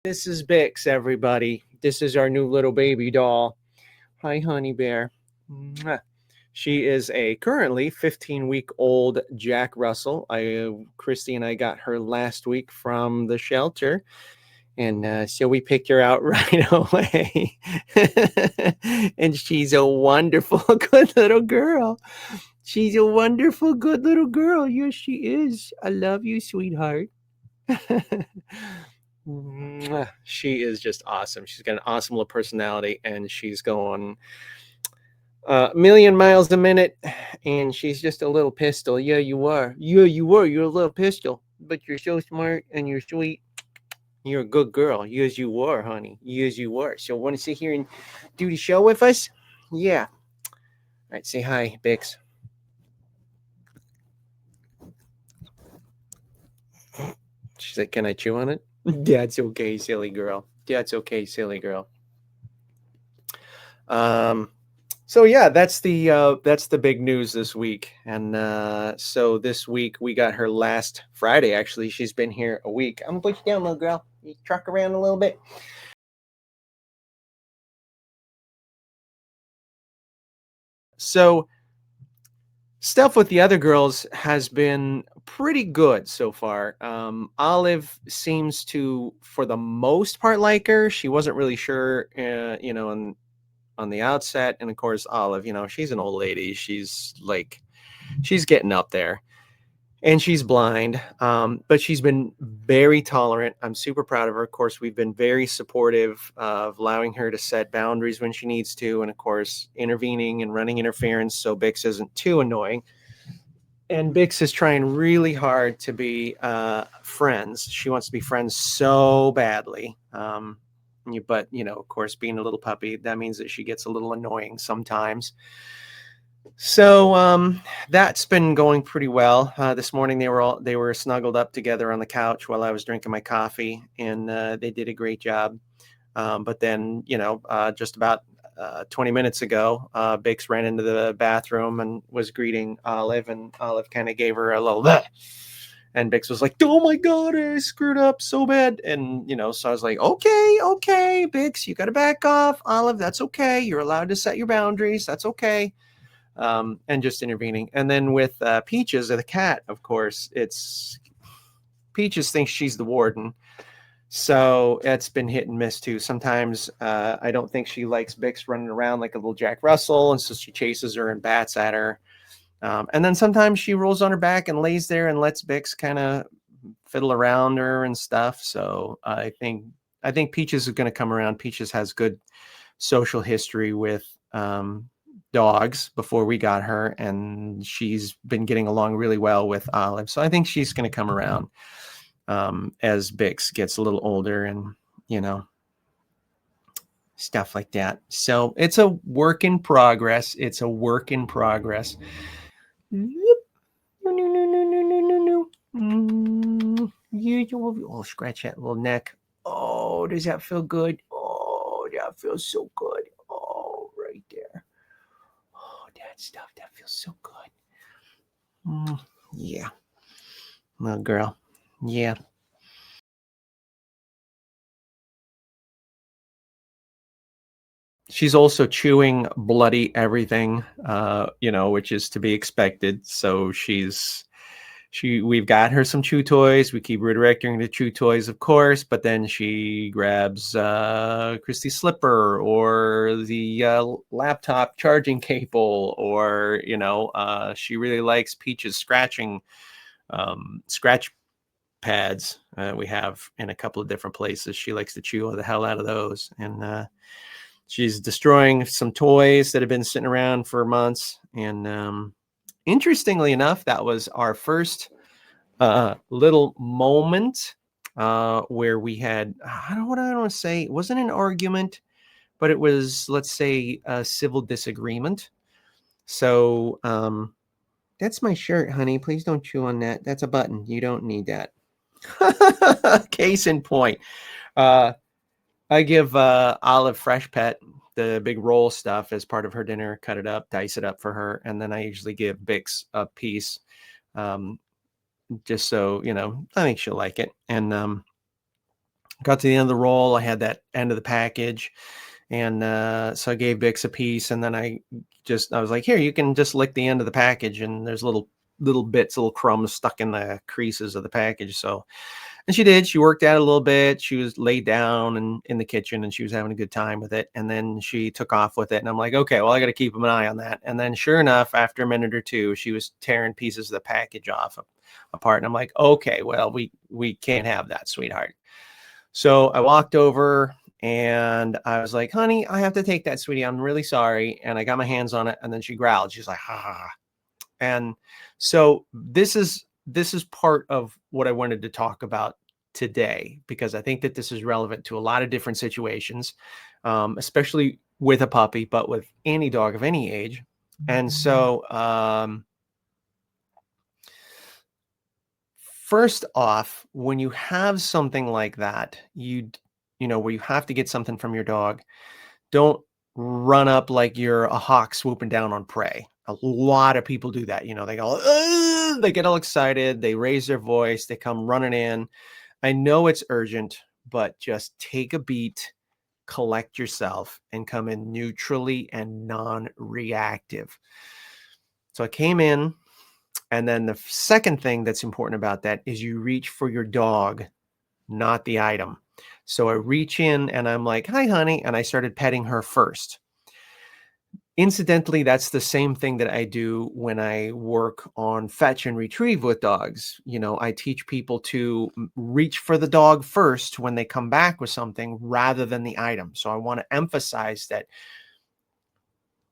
This is Bix, everybody. This is our new little baby doll. Hi, honey bear. Mwah. She is a currently 15-week-old Jack Russell. Christy and I got her last week from the shelter, and so we picked her out right away. And she's a wonderful, good little girl. She's a wonderful, good little girl. Yes, she is. I love you, sweetheart. She is just awesome. She's got an awesome little personality, and she's going a million miles a minute, and she's just a little pistol. Yeah, you are. Yeah, you are. You're a little pistol, but you're so smart and you're sweet. You're a good girl. Yes, you are, honey. Yes, you are. So, want to sit here and do the show with us? Yeah. All right. Say hi, Bix. She's like, "Can I chew on it?" That's okay, silly girl. That's okay, silly girl. So yeah, that's the big news this week. And so this week we got her last Friday. Actually, she's been here a week. I'm gonna put you down, little girl. You truck around a little bit. So stuff with the other girls has been pretty good so far. Olive seems to, for the most part, like her. She wasn't really sure, on the outset. And of course, Olive, she's an old lady. She's getting up there, and she's blind. But she's been very tolerant. I'm super proud of her. Of course, we've been very supportive of allowing her to set boundaries when she needs to, and of course, intervening and running interference so Bix isn't too annoying. And Bix is trying really hard to be friends. She wants to be friends so badly. But, of course, being a little puppy, that means that she gets a little annoying sometimes. So that's been going pretty well. This morning they were snuggled up together on the couch while I was drinking my coffee, and they did a great job. But then, just about 20 minutes ago, Bix ran into the bathroom and was greeting Olive, and Olive kind of gave her a little bleh. And Bix was like, "Oh my God, I screwed up so bad." And, so I was like, okay, Bix, you got to back off. Olive, that's okay. You're allowed to set your boundaries. That's okay. And just intervening. And then with Peaches, the cat, of course, Peaches thinks she's the warden. So it's been hit and miss too. Sometimes I don't think she likes Bix running around like a little Jack Russell, and so she chases her and bats at her. And then sometimes she rolls on her back and lays there and lets Bix kind of fiddle around her and stuff. So I think Peaches is going to come around. Peaches has good social history with dogs before we got her, and she's been getting along really well with Olive. So I think she's going to come around as Bix gets a little older, and stuff like that. So it's a work in progress. Oh, scratch that little neck. Oh, does that feel good? Oh, that feels so good. Oh, right there. Oh, that stuff, that feels so good. Yeah. Little girl. Yeah. She's also chewing bloody everything, which is to be expected. So we've got her some chew toys. We keep redirecting to chew toys, of course, but then she grabs Christy's slipper or the laptop charging cable, or she really likes Peach's scratch pads. We have in a couple of different places. She likes to chew the hell out of those, and she's destroying some toys that have been sitting around for months. And interestingly enough, that was our first little moment where we had, I don't want to say, it wasn't an argument, but it was, let's say, a civil disagreement. So that's my shirt, honey. Please don't chew on that. That's a button. You don't need that. Case in point. I give Olive Fresh Pet the big roll stuff as part of her dinner, cut it up, dice it up for her. And then I usually give Bix a piece, just so, I think she'll like it. And Got to the end of the roll. I had that end of the package. And so I gave Bix a piece, and then I was like, here, you can just lick the end of the package. And there's little bits, little crumbs stuck in the creases of the package. So, and she did. She worked at it a little bit. She was laid down and in the kitchen, and she was having a good time with it. And then she took off with it. And I'm like, okay, well, I got to keep an eye on that. And then sure enough, after a minute or two, she was tearing pieces of the package off apart. And I'm like, okay, well, we can't have that, sweetheart. So I walked over and I was like, honey, I have to take that, sweetie. I'm really sorry. And I got my hands on it. And then she growled. She's like, ha ha ha. And so this is part of what I wanted to talk about today, because I think that this is relevant to a lot of different situations, especially with a puppy, but with any dog of any age. And so, first off, when you have something like that, where you have to get something from your dog, don't run up like you're a hawk swooping down on prey. A lot of people do that. They go, "Ugh!" They get all excited. They raise their voice. They come running in. I know it's urgent, but just take a beat, collect yourself, and come in neutrally and non-reactive. So I came in, and then the second thing that's important about that is you reach for your dog, not the item. So I reach in and I'm like, hi, honey. And I started petting her first. Incidentally, that's the same thing that I do when I work on fetch and retrieve with dogs. I teach people to reach for the dog first when they come back with something rather than the item. So I want to emphasize that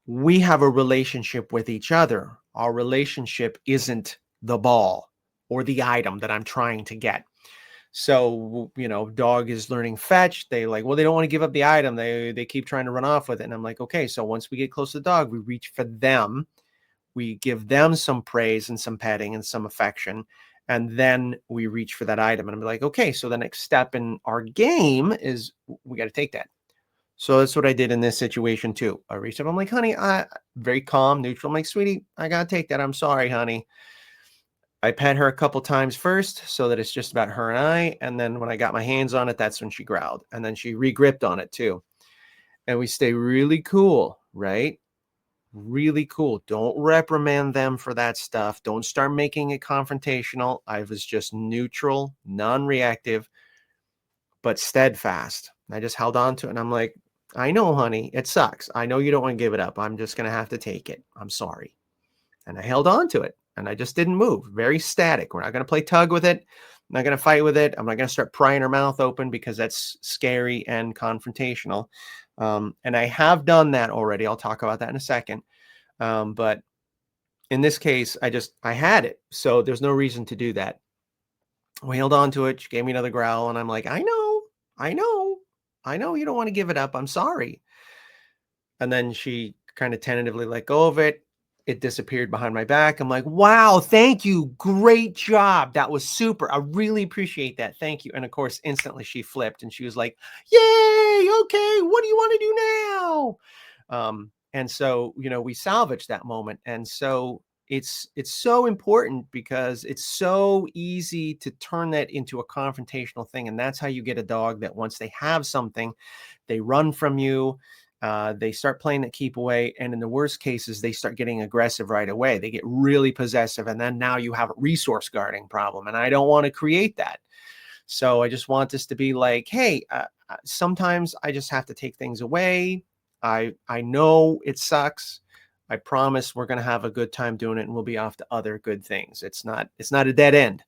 we have a relationship with each other. Our relationship isn't the ball or the item that I'm trying to get. So, dog is learning fetch. They they don't want to give up the item. They keep trying to run off with it. And I'm like, okay, so once we get close to the dog, we reach for them. We give them some praise and some petting and some affection. And then we reach for that item. And I'm like, okay, so the next step in our game is we got to take that. So that's what I did in this situation too. I reached up. I'm like, honey, very calm, neutral. I'm like, sweetie, I got to take that. I'm sorry, honey. I pet her a couple times first so that it's just about her and I. And then when I got my hands on it, that's when she growled. And then she re-gripped on it too. And we stay really cool, right? Really cool. Don't reprimand them for that stuff. Don't start making it confrontational. I was just neutral, non-reactive, but steadfast. I just held on to it. And I'm like, I know, honey, it sucks. I know you don't want to give it up. I'm just going to have to take it. I'm sorry. And I held on to it. And I just didn't move. Very static. We're not going to play tug with it. I'm not going to fight with it. I'm not going to start prying her mouth open because that's scary and confrontational. And I have done that already. I'll talk about that in a second. But in this case, I had it. So there's no reason to do that. We held on to it. She gave me another growl. And I'm like, I know you don't want to give it up. I'm sorry. And then she kind of tentatively let go of it. It disappeared behind my back. I'm like, wow, thank you. Great job. That was super. I really appreciate that. Thank you. And of course, instantly she flipped and she was like, yay, okay, what do you want to do now? And so, we salvaged that moment. And so it's so important because it's so easy to turn that into a confrontational thing. And that's how you get a dog that once they have something, they run from you. They start playing that keep away. And in the worst cases, they start getting aggressive right away. They get really possessive. And then now you have a resource guarding problem. And I don't want to create that. So I just want this to be like, hey, sometimes I just have to take things away. I know it sucks. I promise we're going to have a good time doing it and we'll be off to other good things. It's not a dead end.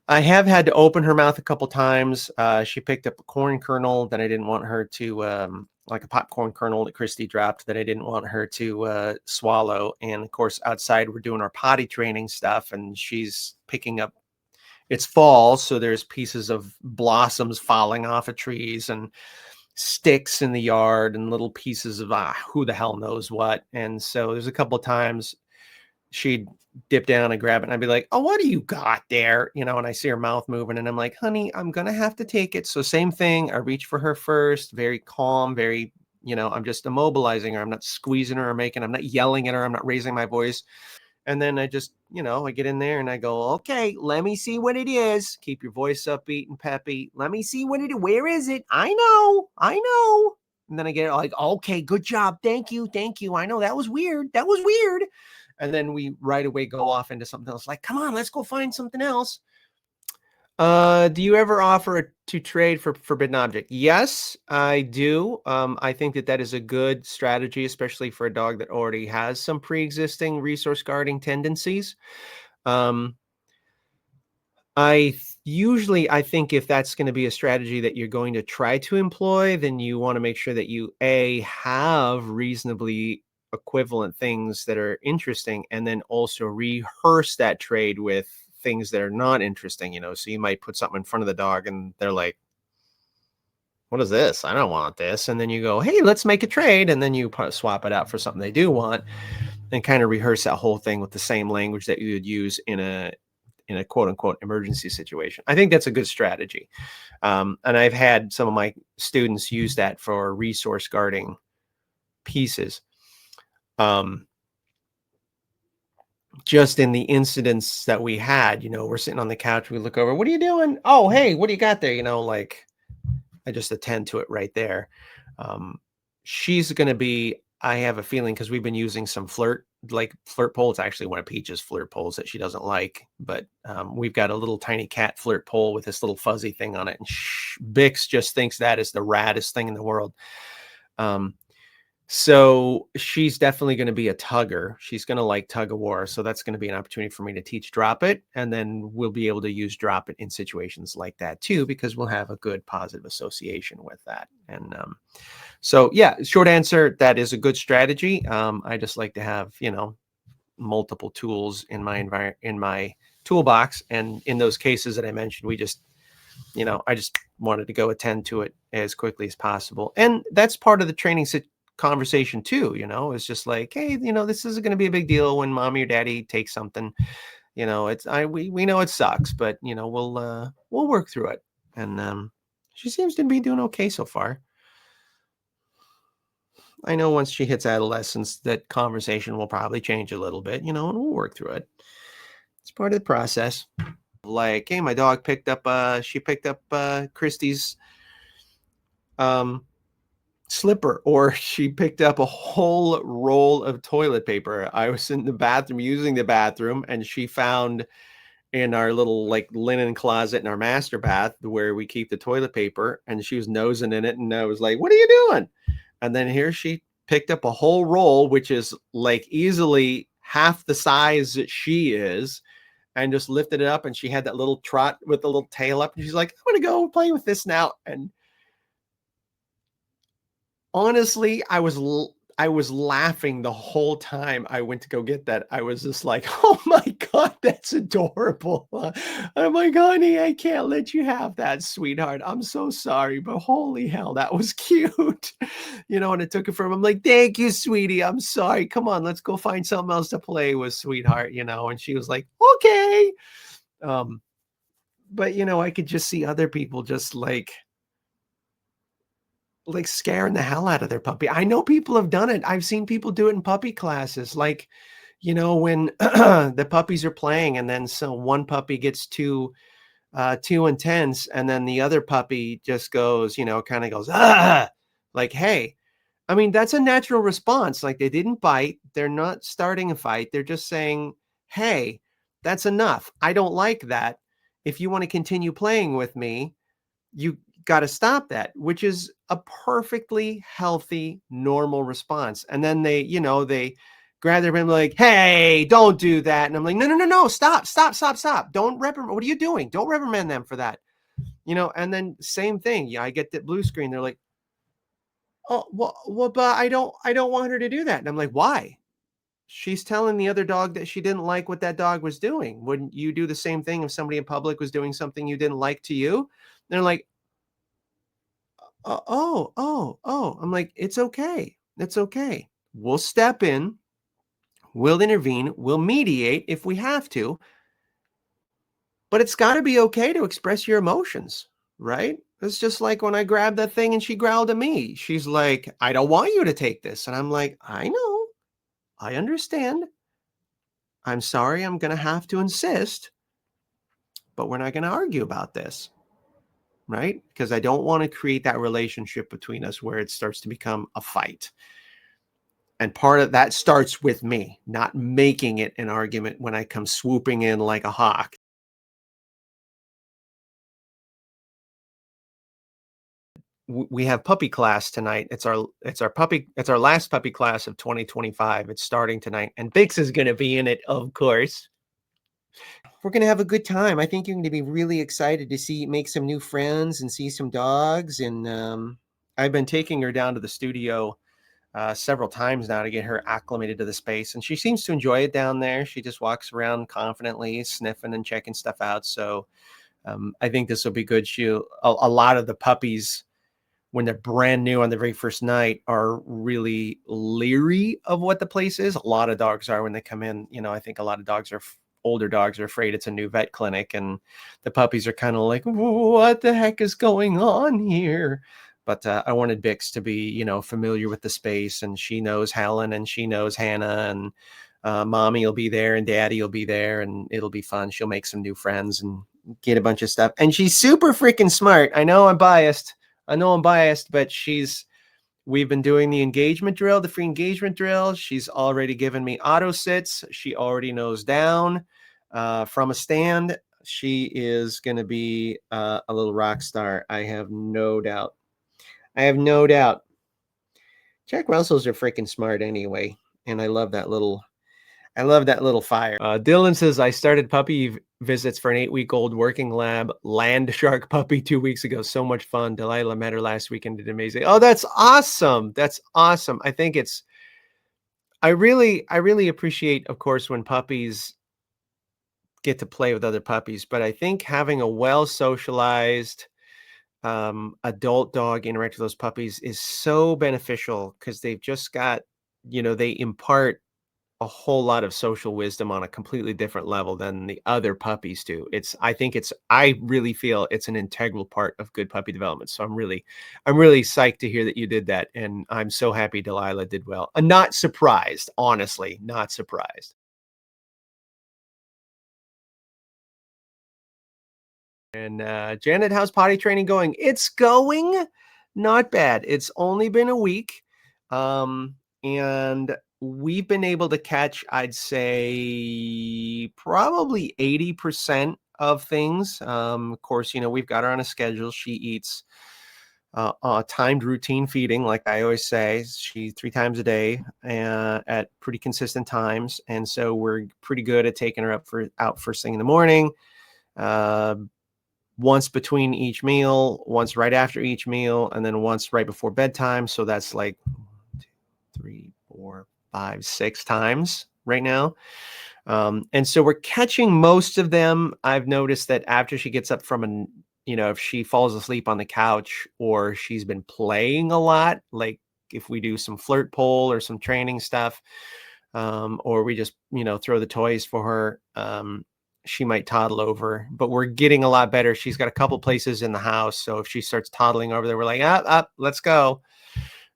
I have had to open her mouth a couple times. She picked up a corn kernel that I didn't want her to, like a popcorn kernel that Christy dropped that I didn't want her to swallow. And of course, outside we're doing our potty training stuff and she's picking up, it's fall. So there's pieces of blossoms falling off of trees and sticks in the yard and little pieces of who the hell knows what. And so there's a couple of times she'd dip down and grab it and I'd be like, oh, what do you got there? And I see her mouth moving and I'm like, honey, I'm going to have to take it. So same thing. I reach for her first, very calm, very, I'm just immobilizing her. I'm not squeezing her or I'm not yelling at her. I'm not raising my voice. And then I just, I get in there and I go, okay, let me see what it is. Keep your voice upbeat and peppy. Let me see what it is. Where is it? I know. I know. And then I get like, okay, good job. Thank you. Thank you. I know that was weird. That was weird. And then we right away go off into something else. Like, come on, let's go find something else. Do you ever offer to trade for forbidden object? Yes, I do. I think that is a good strategy, especially for a dog that already has some pre-existing resource guarding tendencies. Um, usually I think if that's going to be a strategy that you're going to try to employ, then you want to make sure that you have reasonably equivalent things that are interesting, and then also rehearse that trade with things that are not interesting. So you might put something in front of the dog and they're like, what is this? I don't want this. And then you go, hey, let's make a trade. And then you swap it out for something they do want, and kind of rehearse that whole thing with the same language that you would use in a quote unquote emergency situation. I think that's a good strategy. And I've had some of my students use that for resource guarding pieces. Just in the incidents that we had, we're sitting on the couch, we look over, what are you doing? Oh, hey, what do you got there? Like, I just attend to it right there. She's going to be, I have a feeling, because we've been using some flirt pole. It's actually one of Peach's flirt poles that she doesn't like, but we've got a little tiny cat flirt pole with this little fuzzy thing on it. And Bix just thinks that is the raddest thing in the world. So she's definitely going to be a tugger. She's going to like tug of war. So that's going to be an opportunity for me to teach drop it. And then we'll be able to use drop it in situations like that too, because we'll have a good positive association with that. And so, yeah, short answer, that is a good strategy. I just like to have, multiple tools in my toolbox. And in those cases that I mentioned, we just, I just wanted to go attend to it as quickly as possible. And that's part of the training conversation too, it's just like, hey, this isn't going to be a big deal when mommy or daddy takes something, we know it sucks, but we'll work through it. And she seems to be doing okay so far. I know once she hits adolescence, that conversation will probably change a little bit, and we'll work through it. It's part of the process. Like, hey, my dog picked up Christy's slipper, or she picked up a whole roll of toilet paper. I was in the bathroom using the bathroom, and she found in our little like linen closet in our master bath where we keep the toilet paper, and she was nosing in it, and I was like, what are you doing? And then here she picked up a whole roll, which is like easily half the size that she is, and just lifted it up, and she had that little trot with the little tail up, and she's like, I'm gonna go play with this now. And honestly, I was laughing the whole time I went to go get that. I was just like, oh my God, that's adorable. I'm like, honey, I can't let you have that, sweetheart. I'm so sorry, but holy hell, that was cute. And I took it from him. I'm like, thank you, sweetie. I'm sorry. Come on, let's go find something else to play with, sweetheart. And she was like, okay. But I could just see other people just like scaring the hell out of their puppy. I know people have done it. I've seen people do it in puppy classes. Like, when the puppies are playing, and then so one puppy gets too intense, and then the other puppy just goes, kind of goes, ah, like, hey, I mean, that's a natural response. Like, they didn't bite. They're not starting a fight. They're just saying, hey, that's enough. I don't like that. If you want to continue playing with me, you got to stop that, which is a perfectly healthy, normal response. And then they grab their pen like, hey, don't do that. And I'm like, no, stop. Don't reprimand. What are you doing? Don't reprimand them for that. And then same thing. Yeah, I get that blue screen. They're like, oh, well, but I don't want her to do that. And I'm like, why? She's telling the other dog that she didn't like what that dog was doing. Wouldn't you do the same thing if somebody in public was doing something you didn't like to you? And they're like, oh. I'm like, it's okay. It's okay. We'll step in. We'll intervene. We'll mediate if we have to. But it's got to be okay to express your emotions, right? It's just like when I grabbed that thing and she growled at me. She's like, I don't want you to take this. And I'm like, I know. I understand. I'm sorry, I'm going to have to insist, but we're not going to argue about this, right? Because I don't want to create that relationship between us where it starts to become a fight. And part of that starts with me not making it an argument when I come swooping in like a hawk. We have puppy class tonight. It's our last puppy class of 2025. It's starting tonight, and Bix is going to be in it, of course. We're going to have a good time. I think you're going to be really excited to make some new friends and see some dogs. And I've been taking her down to the studio several times now to get her acclimated to the space, and she seems to enjoy it down there. She just walks around confidently, sniffing and checking stuff out. So I think this will be good. A lot of the puppies, when they're brand new on the very first night, are really leery of what the place is. A lot of dogs are when they come in. I think a lot of older dogs are afraid it's a new vet clinic, and the puppies are kind of like, what the heck is going on here? But I wanted Bix to be, familiar with the space, and she knows Helen and she knows Hannah, and mommy will be there and daddy will be there, and it'll be fun. She'll make some new friends and get a bunch of stuff. And she's super freaking smart. I know I'm biased, but we've been doing the engagement drill, the free engagement drill. She's already given me auto sits. She already knows down from a stand. She is going to be a little rock star. I have no doubt. Jack Russells are freaking smart anyway. And I love that little fire. Dylan says, I started puppy visits for an 8-week-old working lab land shark puppy 2 weeks ago. So much fun. Delilah met her last week and did amazing. Oh, that's awesome. That's awesome. I really appreciate, of course, when puppies get to play with other puppies, but I think having a well-socialized adult dog interact with those puppies is so beneficial because they've just got, they impart a whole lot of social wisdom on a completely different level than the other puppies do. I really feel it's an integral part of good puppy development. So I'm really psyched to hear that you did that. And I'm so happy Delilah did well. I'm not surprised, honestly, not surprised. And Janet, how's potty training going? It's going not bad. It's only been a week. And we've been able to catch, I'd say, probably 80% of things. Of course, we've got her on a schedule. She eats timed routine feeding, like I always say. She 3 times a day at pretty consistent times. And so we're pretty good at taking her out first thing in the morning. Once between each meal, once right after each meal, and then once right before bedtime. So that's like 3, 4, 5, 6 times right now. And so we're catching most of them. I've noticed that after she gets up if she falls asleep on the couch or she's been playing a lot, like if we do some flirt pole or some training stuff, or we just, throw the toys for her, she might toddle over, but we're getting a lot better. She's got a couple places in the house. So if she starts toddling over there, we're like, up, let's go.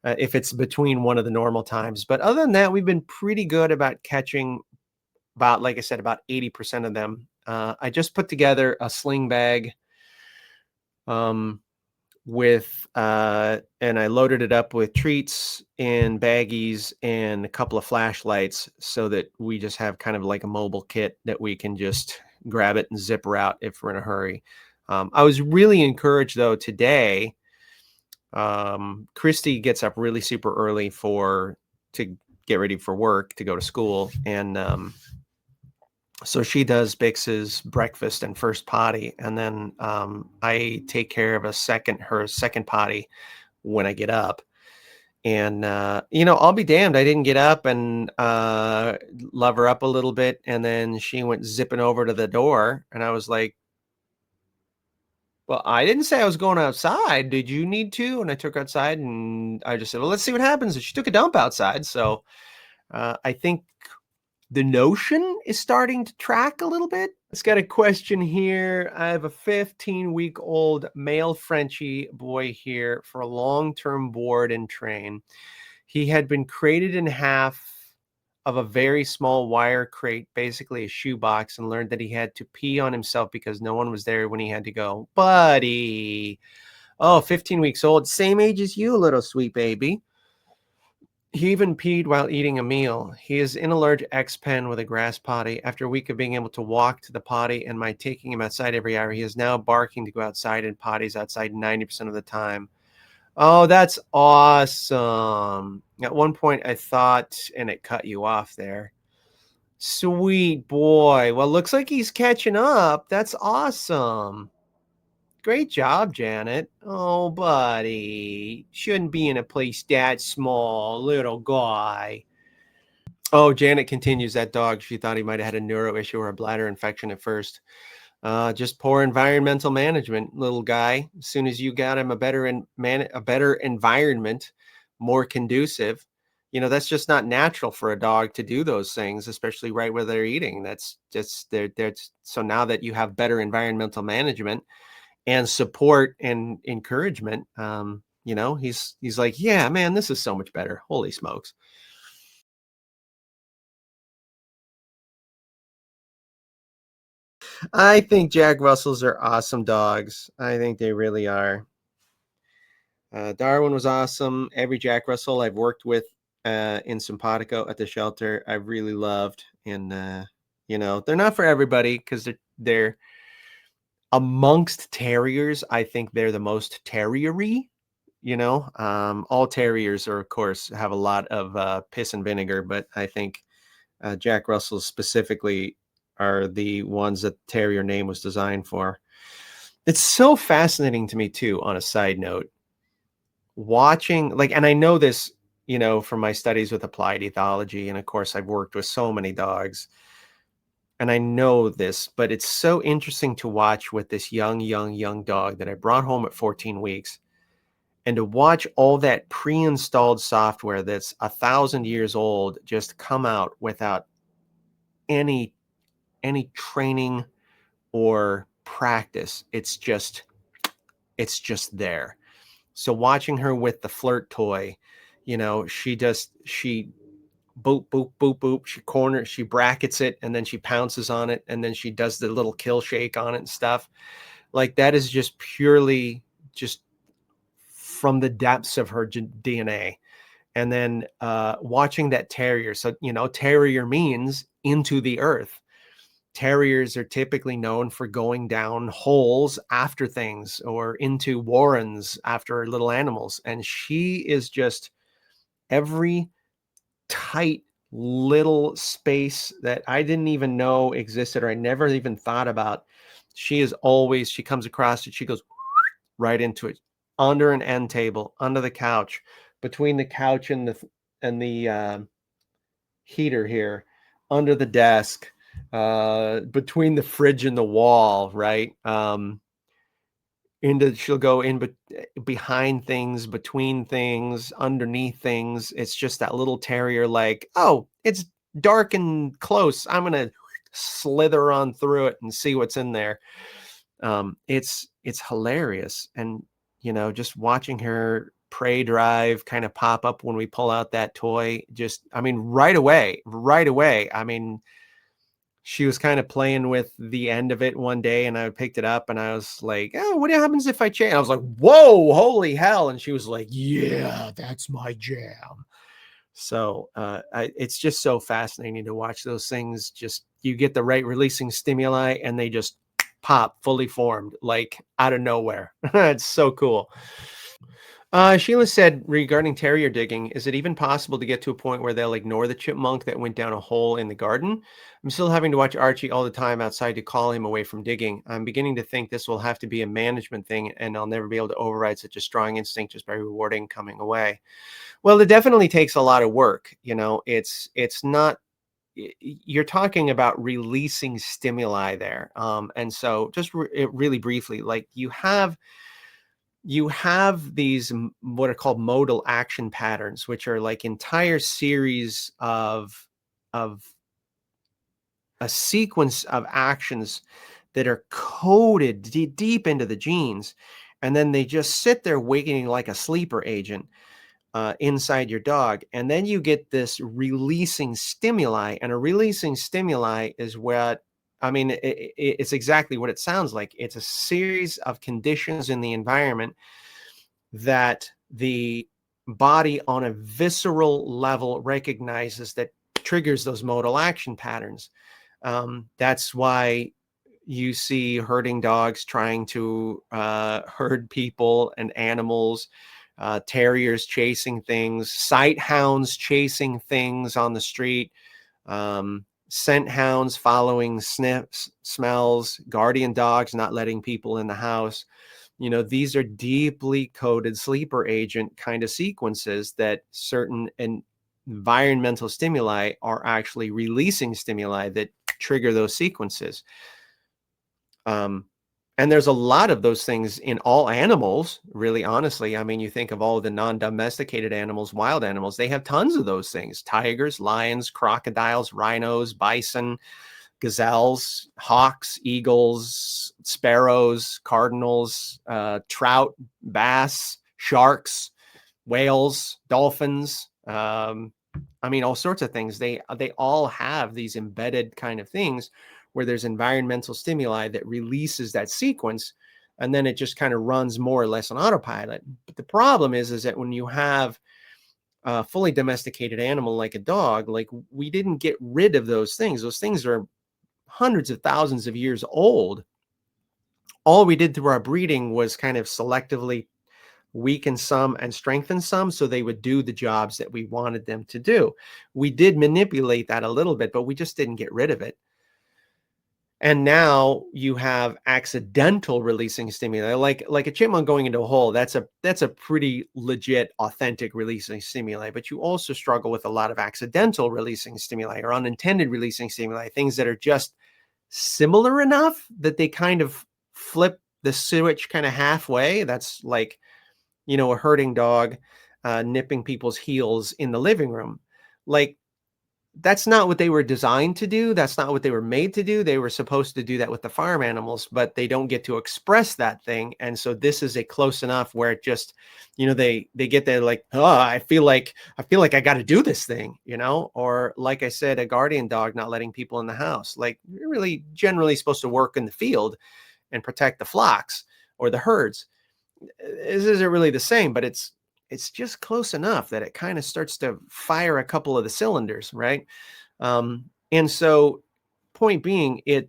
If it's between one of the normal times. But other than that, we've been pretty good about catching like I said, about 80% of them. I just put together a sling bag and I loaded it up with treats and baggies and a couple of flashlights so that we just have kind of like a mobile kit that we can just grab it and zip her out if we're in a hurry. I was really encouraged though today. Christy gets up really super early to get ready for work, to go to school. And so she does Bix's breakfast and first potty. And then I take care of her second potty when I get up. And, I'll be damned. I didn't get up and love her up a little bit. And then she went zipping over to the door. And I was like, well, I didn't say I was going outside. Did you need to? And I took her outside and I just said, well, let's see what happens. And she took a dump outside. So I think the notion is starting to track a little bit. It's got a question here. I have a 15-week-old male Frenchie boy here for a long-term board and train. He had been crated in half of a very small wire crate, basically a shoebox, and learned that he had to pee on himself because no one was there when he had to go. Buddy. Oh, 15 weeks old, same age as you, little sweet baby. He even peed while eating a meal. He is in a large X pen with a grass potty. After a week of being able to walk to the potty and my taking him outside every hour, he is now barking to go outside and potties outside 90% of the time. Oh, that's awesome. At one point, I thought, and it cut you off there. Sweet boy. Well, looks like he's catching up. That's awesome. Great job, Janet. Oh, buddy. Shouldn't be in a place that small, little guy. Oh, Janet continues that dog. She thought he might have had a neuro issue or a bladder infection at first. Just poor environmental management, little guy. As soon as you got him a better environment, more conducive, that's just not natural for a dog to do those things, especially right where they're eating. That's just they're so now that you have better environmental management and support and encouragement, he's like, yeah, man, this is so much better. Holy smokes. I think Jack Russells are awesome dogs. I think they really are. Darwin was awesome. Every Jack Russell I've worked with in Simpatico at the shelter, I've really loved. And, they're not for everybody because they're amongst terriers. I think they're the most terriery. All terriers are, of course, have a lot of piss and vinegar, but I think Jack Russells specifically are the ones that the terrier name was designed for. It's so fascinating to me too, on a side note, watching and I know this, from my studies with applied ethology, and of course I've worked with so many dogs, and I know this, but it's so interesting to watch with this young dog that I brought home at 14 weeks, and to watch all that pre-installed software that's 1,000 years old just come out without any training or practice. It's just there. So watching her with the flirt toy, she boop, boop, boop, boop. She brackets it, and then she pounces on it, and then she does the little kill shake on it and stuff. Like, that is just purely just from the depths of her DNA. And then watching that terrier. So, terrier means into the earth. Terriers are typically known for going down holes after things or into warrens after little animals. And she is just every tight little space that I didn't even know existed or I never even thought about. She comes across it. She goes right into it, under an end table, under the couch, between the couch and the heater here, under the desk, between the fridge and the wall, right? She'll go behind things, between things, underneath things. It's just that little terrier, like, oh, it's dark and close, I'm gonna slither on through it and see what's in there. It's hilarious. And just watching her prey drive kind of pop up when we pull out that toy, just, I mean, right away. I mean, she was kind of playing with the end of it one day, and I picked it up and I was like, oh, what happens if I change? I was like, whoa, holy hell. And she was like, yeah, that's my jam. So it's just so fascinating to watch those things. Just, you get the right releasing stimuli and they just pop fully formed, like out of nowhere. It's so cool. Sheila said regarding terrier digging, is it even possible to get to a point where they'll ignore the chipmunk that went down a hole in the garden? I'm still having to watch Archie all the time outside to call him away from digging. I'm beginning to think this will have to be a management thing, and I'll never be able to override such a strong instinct just by rewarding coming away. Well, it definitely takes a lot of work. It's not, you're talking about releasing stimuli there. And so just really briefly, like, you have these what are called modal action patterns, which are like entire series of a sequence of actions that are coded deep into the genes, and then they just sit there waiting like a sleeper agent. inside your dog. And then you get this releasing stimuli. And a releasing stimuli is what, I mean, it's exactly what it sounds like. It's a series of conditions in the environment that the body on a visceral level recognizes that triggers those modal action patterns. That's why you see herding dogs trying to herd people and animals, terriers chasing things, sight hounds chasing things on the street, scent hounds following sniffs, smells, guardian dogs not letting people in the house. These are deeply coded sleeper agent kind of sequences that certain environmental stimuli are actually releasing stimuli that trigger those sequences. Um, and there's a lot of those things in all animals, really, honestly. I mean, you think of all the non-domesticated animals, wild animals, they have tons of those things. Tigers, lions, crocodiles, rhinos, bison, gazelles, hawks, eagles, sparrows, cardinals, trout, bass, sharks, whales, dolphins. I mean, all sorts of things. They all have these embedded kind of things where there's environmental stimuli that releases that sequence, and then it just kind of runs more or less on autopilot. But the problem is that when you have a fully domesticated animal like a dog, like, we didn't get rid of those things. Those things are hundreds of thousands of years old. All we did through our breeding was kind of selectively weaken some and strengthen some so they would do the jobs that we wanted them to do. We did manipulate that a little bit, but we just didn't get rid of it. And now you have accidental releasing stimuli, like a chipmunk going into a hole. That's a pretty legit, authentic releasing stimuli. But you also struggle with a lot of accidental releasing stimuli or unintended releasing stimuli, things that are just similar enough that they kind of flip the switch kind of halfway. That's like, a herding dog nipping people's heels in the living room. Like, that's not what they were designed to do. That's not what they were made to do. They were supposed to do that with the farm animals, but they don't get to express that thing. And so this is a close enough where it just, they get there like, oh, I feel like I got to do this thing, or like I said, a guardian dog not letting people in the house. Like, you're really generally supposed to work in the field and protect the flocks or the herds. This isn't really the same, but it's just close enough that it kind of starts to fire a couple of the cylinders, right? And so, point being, it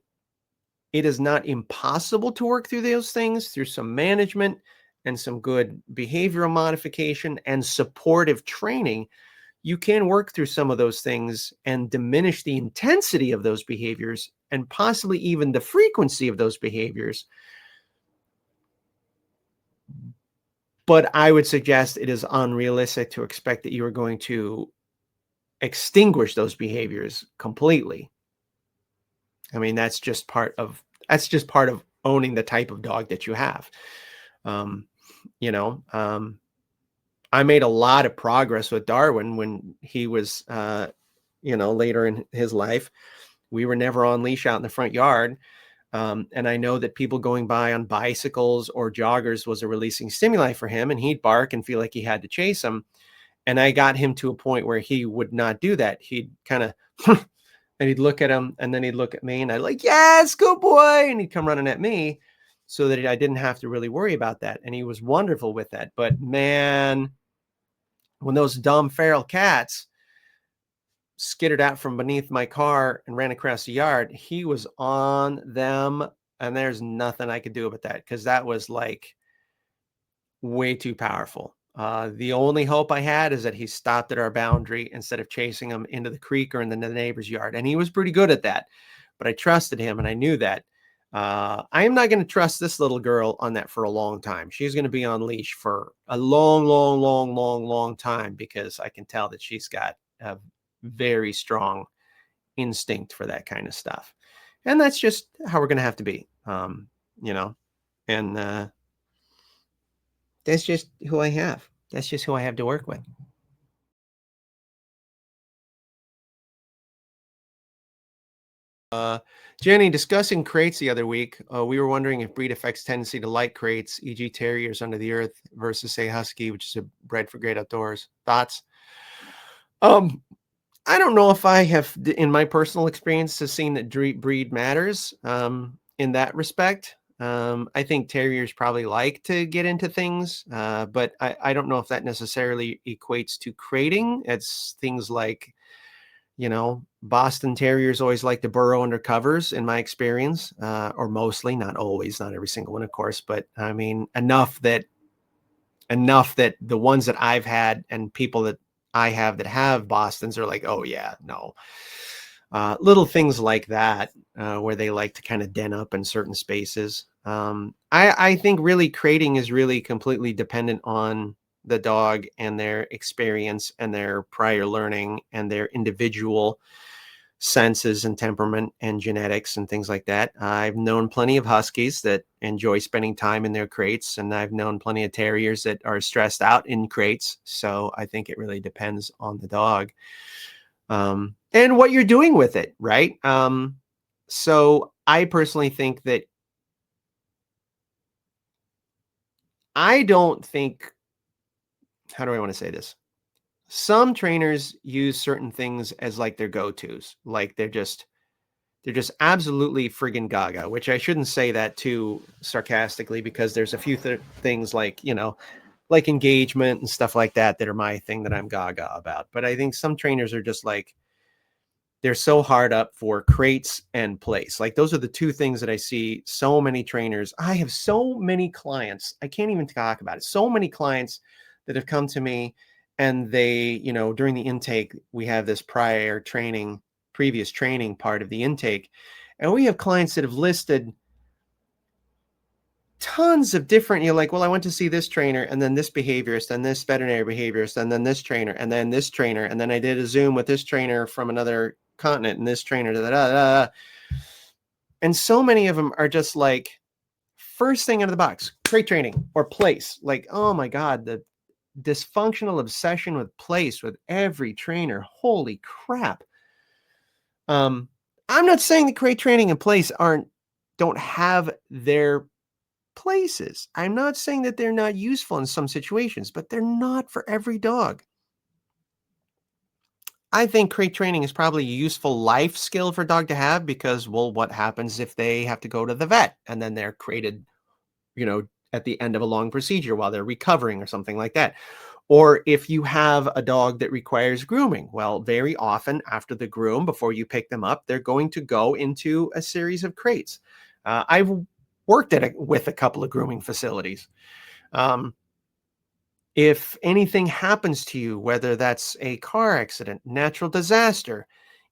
is not impossible to work through those things through some management and some good behavioral modification and supportive training. You can work through some of those things and diminish the intensity of those behaviors and possibly even the frequency of those behaviors. But I would suggest it is unrealistic to expect that you are going to extinguish those behaviors completely. I mean, that's just part of owning the type of dog that you have. Um, you know, um, I made a lot of progress with Darwin when he was, later in his life. We were never on leash out in the front yard. And I know that people going by on bicycles or joggers was a releasing stimuli for him, and he'd bark and feel like he had to chase them. And I got him to a point where he would not do that. He'd kind of, and he'd look at him, and then he'd look at me, and I'd like, yes, good boy. And he'd come running at me so that I didn't have to really worry about that. And he was wonderful with that. But man, when those dumb feral cats skittered out from beneath my car and ran across the yard, he was on them. And there's nothing I could do about that because that was like way too powerful. The only hope I had is that he stopped at our boundary instead of chasing him into the creek or in the neighbor's yard. And he was pretty good at that. But I trusted him and I knew that. I am not going to trust this little girl on that for a long time. She's going to be on leash for a long, long, long, long, long time because I can tell that she's got a very strong instinct for that kind of stuff. And that's just how we're going to have to be, and that's just who I have. That's just who I have to work with. Uh, Jenny, discussing crates the other week, we were wondering if breed affects tendency to like crates, e.g., terriers under the earth versus, say, husky, which is a bred for great outdoors. Thoughts? Um, I don't know if I have, in my personal experience, has seen that breed matters in that respect. I think terriers probably like to get into things, but I don't know if that necessarily equates to crating. It's things like, Boston Terriers always like to burrow under covers, in my experience, or mostly, not always, not every single one, of course, but I mean, enough that the ones that I've had and people that I have that have Bostons are like, oh yeah, no. Little things like that, where they like to kind of den up in certain spaces. I think really crating is really completely dependent on the dog and their experience and their prior learning and their individual senses and temperament and genetics and things like that. I've known plenty of huskies that enjoy spending time in their crates, and I've known plenty of terriers that are stressed out in crates. So I think it really depends on the dog, and what you're doing with it, right? So I personally think that I don't think, how do I want to say this? Some trainers use certain things as like their go-tos, like they're just absolutely friggin' gaga, which I shouldn't say that too sarcastically, because there's a few things like, like engagement and stuff like that that are my thing that I'm gaga about. But I think some trainers are just like, they're so hard up for crates and place. Like those are the two things that I see so many trainers. I have so many clients. I can't even talk about it. So many clients that have come to me, and they, during the intake, we have this previous training part of the intake. And we have clients that have listed tons of different, like, well, I went to see this trainer and then this behaviorist and this veterinary behaviorist and then this trainer and then this trainer. And then I did a Zoom with this trainer from another continent and this trainer. Da, da, da, da. And so many of them are just like, first thing out of the box, crate training or place. Like, oh my God, the dysfunctional obsession with place with every trainer. Holy crap. I'm not saying that crate training and place don't have their places. I'm not saying that they're not useful in some situations, but they're not for every dog. I think crate training is probably a useful life skill for a dog to have because, well, what happens if they have to go to the vet and then they're crated, at the end of a long procedure while they're recovering or something like that? Or if you have a dog that requires grooming, well, very often after the groom, before you pick them up, they're going to go into a series of crates. I've worked with a couple of grooming facilities. Um, if anything happens to you, whether that's a car accident, natural disaster,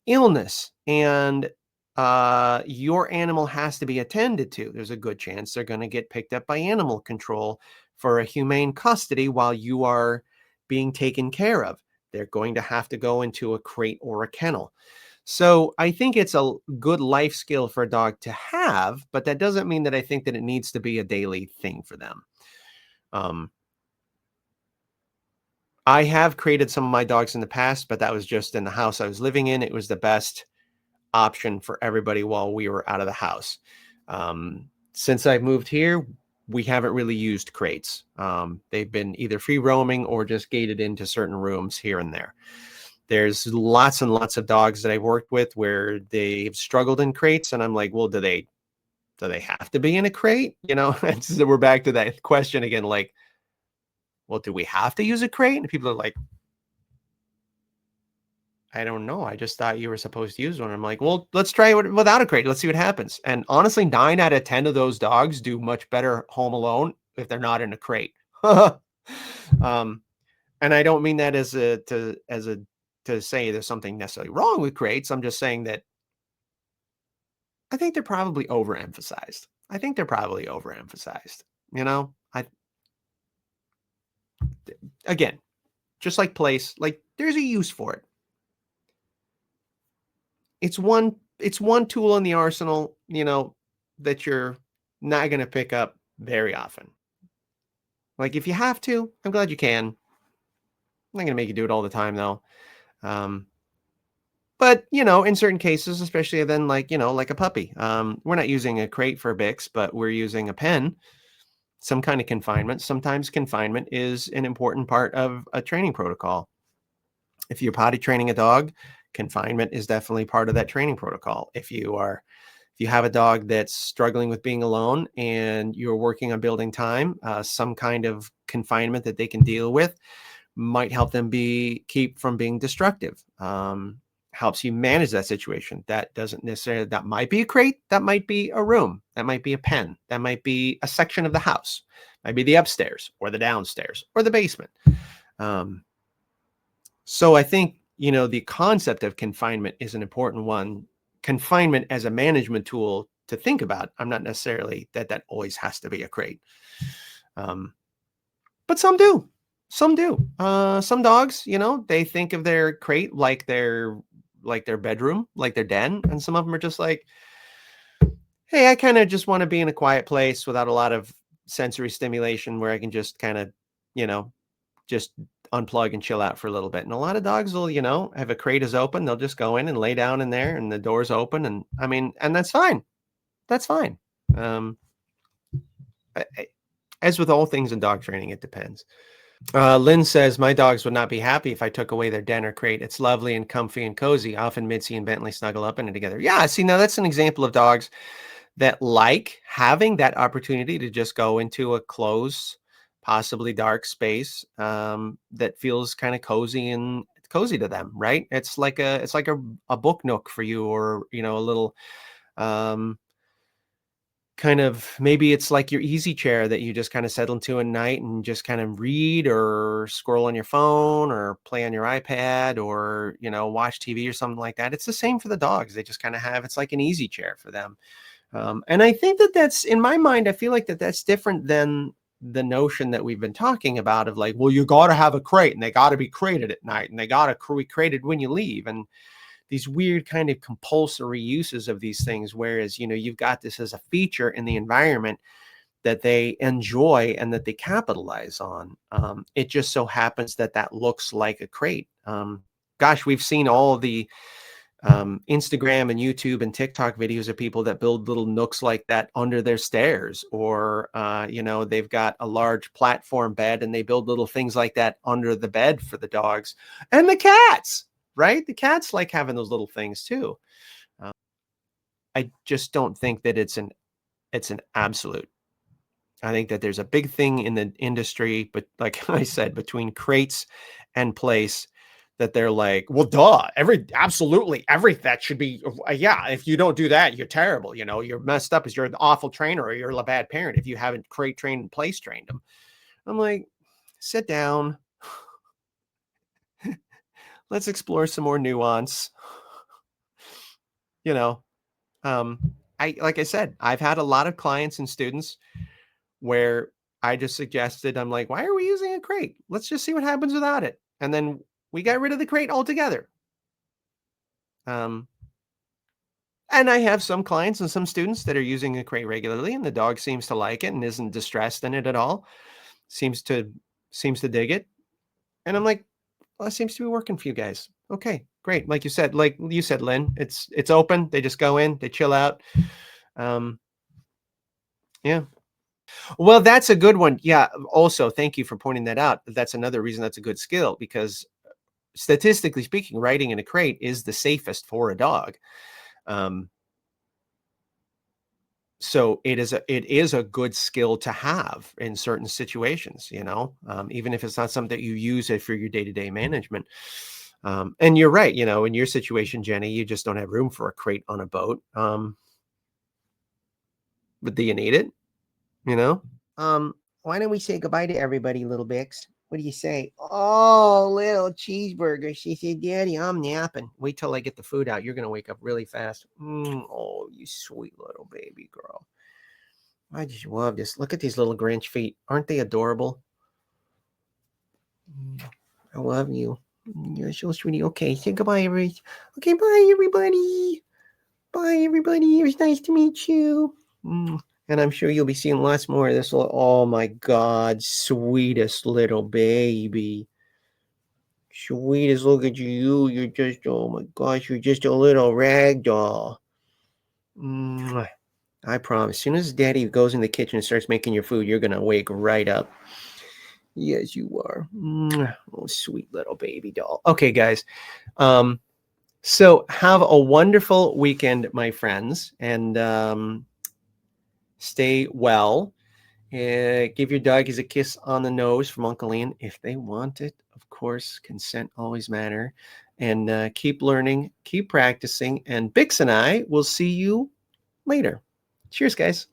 illness, and your animal has to be attended to, there's a good chance they're going to get picked up by animal control for a humane custody while you are being taken care of. They're going to have to go into a crate or a kennel. So I think it's a good life skill for a dog to have, but that doesn't mean that I think that it needs to be a daily thing for them. Um, I have created some of my dogs in the past, but that was just in the house I was living in. It was the best option for everybody while we were out of the house. Since I've moved here, we haven't really used crates. They've been either free roaming or just gated into certain rooms here and there. There's lots and lots of dogs that I've worked with where they've struggled in crates, and I'm like, well, do they have to be in a crate? So we're back to that question again, like, well, do we have to use a crate? And people are like, I don't know. I just thought you were supposed to use one. I'm like, well, let's try it without a crate. Let's see what happens. And honestly, 9 out of 10 of those dogs do much better home alone if they're not in a crate. um, and I don't mean that to say there's something necessarily wrong with crates. I'm just saying that I think they're probably overemphasized. I again, just like place, like there's a use for it. It's one tool in the arsenal, that you're not going to pick up very often. Like if you have to, I'm glad you can. I'm not going to make you do it all the time though. Um, But, in certain cases, especially then like, like a puppy, we're not using a crate for Bix, but we're using a pen, some kind of confinement. Sometimes confinement is an important part of a training protocol. If you're potty training a dog, confinement is definitely part of that training protocol. If you have a dog that's struggling with being alone and you're working on building time, some kind of confinement that they can deal with might help them keep from being destructive. Helps you manage that situation. That doesn't necessarily, that might be a crate, that might be a room, that might be a pen, that might be a section of the house, might be the upstairs or the downstairs or the basement. Um, so I think, the concept of confinement is an important one. Confinement as a management tool to think about. I'm not necessarily that always has to be a crate. But some do. Some do. Some dogs, they think of their crate like their bedroom, like their den, and some of them are just like, hey, I kind of just want to be in a quiet place without a lot of sensory stimulation where I can just kind of, you know, just unplug and chill out for a little bit. And a lot of dogs will, have a crate is open, they'll just go in and lay down in there and the door's open. And I mean, and that's fine. That's fine. Um, as with all things in dog training, it depends. Lynn says, my dogs would not be happy if I took away their den or crate. It's lovely and comfy and cozy. Often Mitzi and Bentley snuggle up in it together. Yeah, see, now that's an example of dogs that like having that opportunity to just go into a closed, possibly dark space that feels kind of cozy to them, right? It's like a book nook for you, or a little um kind of, maybe it's like your easy chair that you just kind of settle into at night and just kind of read or scroll on your phone or play on your iPad or, watch TV or something like that. It's the same for the dogs. They just kind of it's like an easy chair for them. And I think that's, in my mind, I feel like that's different than the notion that we've been talking about of like, well, you got to have a crate and they got to be crated at night and they got to be crated when you leave. And these weird kind of compulsory uses of these things. Whereas, you've got this as a feature in the environment that they enjoy and that they capitalize on. It just so happens that looks like a crate. Gosh, we've seen all of the Instagram and YouTube and TikTok videos of people that build little nooks like that under their stairs, or they've got a large platform bed and they build little things like that under the bed for the dogs and the cats. Right? The cats like having those little things too. I just don't think that it's an absolute. I think that there's a big thing in the industry, but like I said, between crates and place, that they're like, well, duh, absolutely every vet should be, yeah. If you don't do that, you're terrible. You're messed up, as you're an awful trainer, or you're a bad parent if you haven't crate trained and place trained them. I'm like, sit down. Let's explore some more nuance. You know, like I said, I've had a lot of clients and students where I just suggested, I'm like, why are we using a crate? Let's just see what happens without it. And then we got rid of the crate altogether. And I have some clients and some students that are using a crate regularly, and the dog seems to like it and isn't distressed in it at all. Seems to dig it. And I'm like, well, it seems to be working for you guys. Okay, great. Like you said, Lynn, it's open. They just go in, they chill out. Yeah. Well, that's a good one. Yeah. Also, thank you for pointing that out. That's another reason that's a good skill, because statistically speaking, riding in a crate is the safest for a dog. So it is a good skill to have in certain situations, even if it's not something that you use it for your day-to-day management. And you're right, in your situation, Jenny, you just don't have room for a crate on a boat. But do you need it? Why don't we say goodbye to everybody, little Bix? What do you say? Oh, little cheeseburger. She said, Daddy, I'm napping. Wait till I get the food out. You're going to wake up really fast. Oh, you sweet little baby girl. I just love this. Look at these little Grinch feet. Aren't they adorable? I love you. You're so sweetie. Okay, say goodbye, everybody. Okay, bye, everybody. Bye, everybody. It was nice to meet you. And I'm sure you'll be seeing lots more of this. Oh my God, sweetest little baby. Sweetest, look at you. You're just, oh my gosh, you're just a little rag doll. Mwah. I promise. As soon as Daddy goes in the kitchen and starts making your food, you're gonna wake right up. Yes, you are. Mwah. Oh, sweet little baby doll. Okay, guys. Um, so have a wonderful weekend, my friends, and stay well. Give your doggies a kiss on the nose from Uncle Ian if they want it. Of course, consent always matter. And keep learning, keep practicing. And Bix and I will see you later. Cheers, guys.